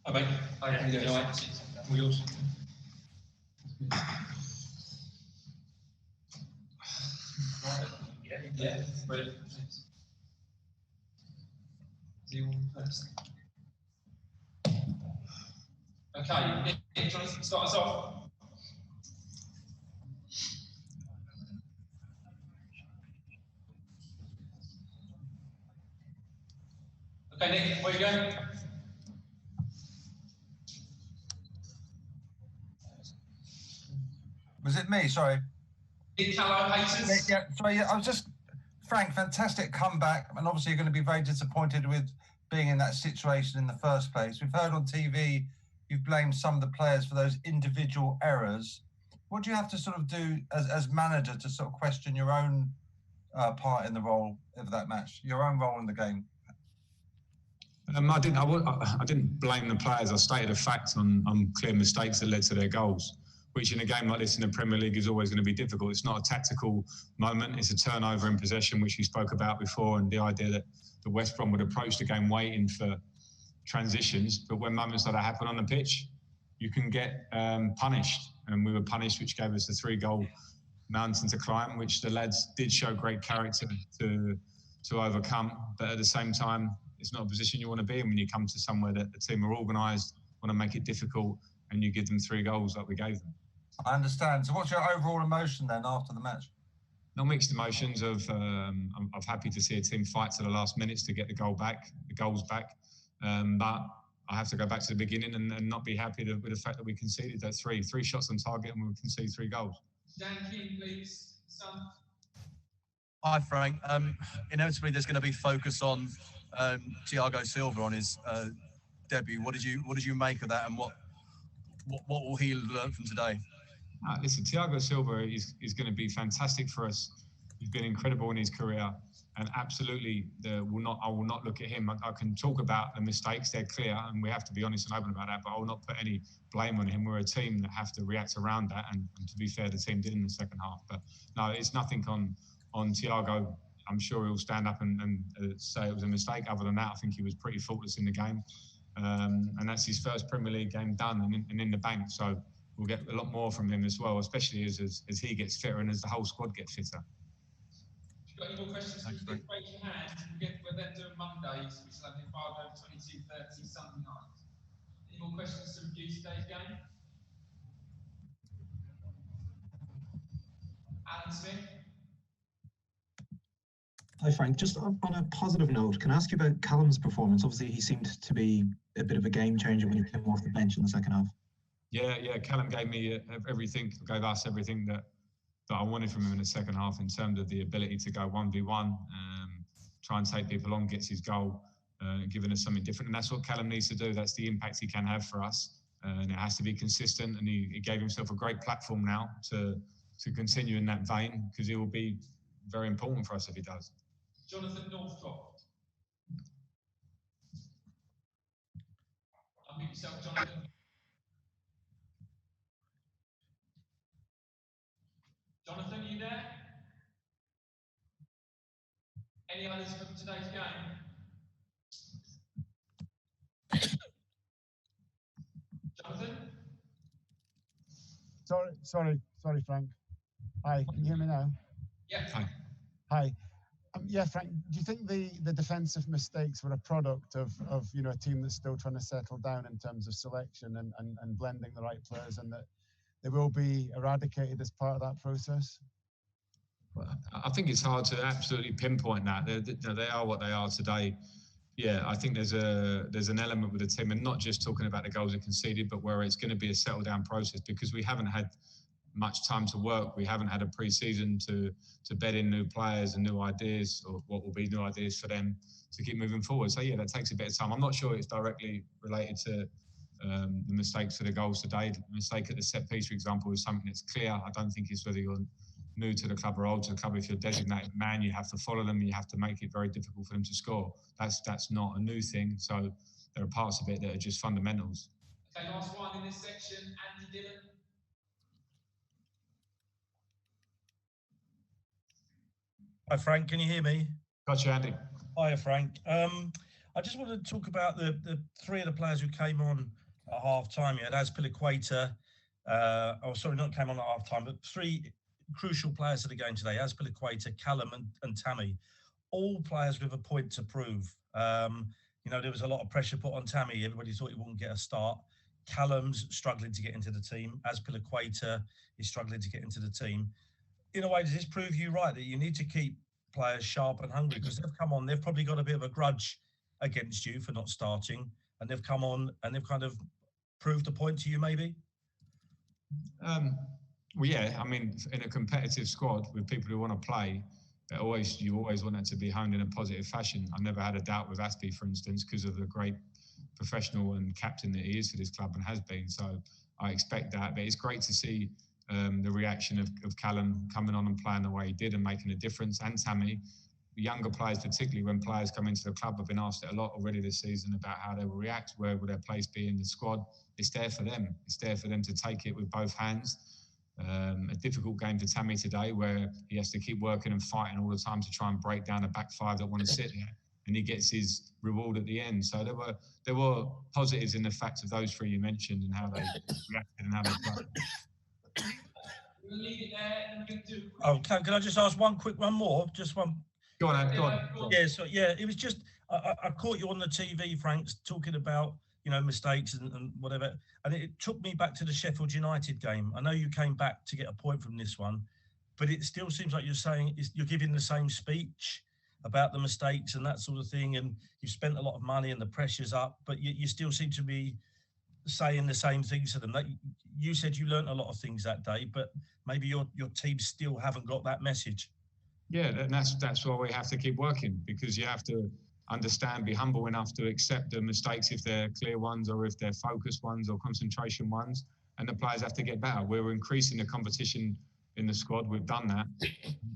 Hi mate. Oh yeah, you doing all right? All yours. Yeah, brilliant. Okay, Nick, do you want to start us off? Okay, Nick, where are you going? Was it me? Sorry. Nick Callow, haters? Yeah, sorry. Yeah, I was just, Frank, fantastic comeback. And obviously you're going to be very disappointed with being in that situation in the first place. We've heard on TV, you've blamed some of the players for those individual errors. What do you have to sort of do as manager to sort of question your own part in the role of that match, your own role in the game? I didn't blame the players. I stated a fact on clear mistakes that led to their goals, which in a game like this in the Premier League is always going to be difficult. It's not a tactical moment. It's a turnover in possession, which we spoke about before, and the idea that the West Brom would approach the game waiting for transitions. But when moments like that happen on the pitch, you can get punished. And we were punished, which gave us a 3-goal mountain to climb, which the lads did show great character to overcome. But at the same time, it's not a position you want to be in when you come to somewhere that the team are organised, want to make it difficult, and you give them 3 goals like we gave them. I understand. So what's your overall emotion then after the match? No, mixed emotions of I'm happy to see a team fight to the last minutes to get the goals back. But I have to go back to the beginning and not be happy with the fact that we conceded that 3 shots on target and we conceded 3 goals. Dan King, please. Son. Hi, Frank. Inevitably, there's going to be focus on Thiago Silva on his debut. What did you make of that, and what will he learn from today? Listen, Thiago Silva is going to be fantastic for us. He's been incredible in his career, and absolutely, I will not look at him. I can talk about the mistakes; they're clear, and we have to be honest and open about that. But I will not put any blame on him. We're a team that have to react around that, and to be fair, the team did in the second half. But no, it's nothing on Thiago. I'm sure he'll stand up and say it was a mistake. Other than that, I think he was pretty faultless in the game, and that's his first Premier League game done and in the bank. So we'll get a lot more from him as well, especially as he gets fitter and as the whole squad gets fitter. If you've got any more questions, raise your hand. We're then doing Mondays, which is like 22:30 Sunday night. Any more questions to review today's game? Alan Smith. Hi Frank, just on a positive note, can I ask you about Callum's performance? Obviously he seemed to be a bit of a game changer when he came off the bench in the second half. Yeah, Callum gave me everything, gave us everything that I wanted from him in the second half in terms of the ability to go 1v1, try and take people on, gets his goal, giving us something different. And that's what Callum needs to do. That's the impact he can have for us. And it has to be consistent. And he gave himself a great platform now to continue in that vein, because it will be very important for us if he does. Jonathan Northcroft. Unmute yourself, Jonathan. Jonathan, are you there? Any others from today's game? Jonathan? Sorry, Frank. Hi, can you hear me now? Yeah. Hi. Yeah, Frank, do you think the defensive mistakes were a product of a team that's still trying to settle down in terms of selection and blending the right players, and that they will be eradicated as part of that process? Well, I think it's hard to absolutely pinpoint that. They are what they are today. Yeah, I think there's an element with the team, and not just talking about the goals they conceded, but where it's going to be a settle down process, because we haven't had much time to work. We haven't had a pre-season to bed in new players and new ideas, or what will be new ideas for them to keep moving forward. So yeah, that takes a bit of time. I'm not sure it's directly related to the mistakes for the goals today. The mistake at the set piece, for example, is something that's clear. I don't think it's whether you're new to the club or old to the club. If you're a designated man, you have to follow them. You have to make it very difficult for them to score. That's not a new thing. So there are parts of it that are just fundamentals. Okay, last one in this section, Andy Dillon. Hi Frank, can you hear me? Gotcha, Andy. Hiya Frank. I just wanted to talk about the three of the players who came on at half time. You had Azpilicueta, not came on at half time, but three crucial players of the game today: Azpilicueta, Callum, and Tammy. All players with a point to prove. There was a lot of pressure put on Tammy. Everybody thought he wouldn't get a start. Callum's struggling to get into the team. Azpilicueta is struggling to get into the team. In a way, does this prove you right that you need to keep players sharp and hungry? Because they've come on, they've probably got a bit of a grudge against you for not starting, and they've come on and they've kind of proved a point to you, maybe? Well, yeah, I mean, in a competitive squad with people who want to play, you always want that to be honed in a positive fashion. I never had a doubt with Aspie, for instance, because of the great professional and captain that he is for this club and has been. So I expect that. But it's great to see the reaction of Callum coming on and playing the way he did and making a difference, and Tammy. The younger players, particularly when players come into the club, have been asked it a lot already this season about how they will react, where will their place be in the squad. It's there for them. It's there for them to take it with both hands. A difficult game for Tammy today, where he has to keep working and fighting all the time to try and break down a back five that want to sit there, and he gets his reward at the end. So there were positives in the fact of those three you mentioned and how they reacted and how they played. We'll leave it there and we're going to do. Oh, can I just ask one more? Just one. Go on, Ad, go on. Yeah, it was just I caught you on the TV, Frank, talking about mistakes and whatever, and it took me back to the Sheffield United game. I know you came back to get a point from this one, but it still seems like you're giving the same speech about the mistakes and that sort of thing, and you've spent a lot of money and the pressure's up, but you still seem to be saying the same things to them. That you said you learnt a lot of things that day, but maybe your team still haven't got that message. Yeah, and that's why we have to keep working, because you have to understand, be humble enough to accept the mistakes if they're clear ones or if they're focused ones or concentration ones, and the players have to get better. We're increasing the competition in the squad. We've done that.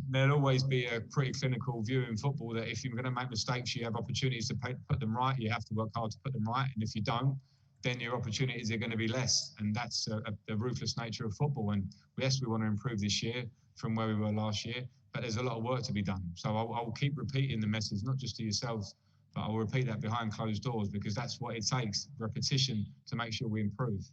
There'll always be a pretty clinical view in football that if you're going to make mistakes, you have opportunities to put them right. You have to work hard to put them right, and if you don't, then your opportunities are going to be less, and that's the ruthless nature of football. And yes, we want to improve this year from where we were last year, but there's a lot of work to be done. So I'll keep repeating the message, not just to yourselves, but I'll repeat that behind closed doors, because that's what it takes, repetition, to make sure we improve.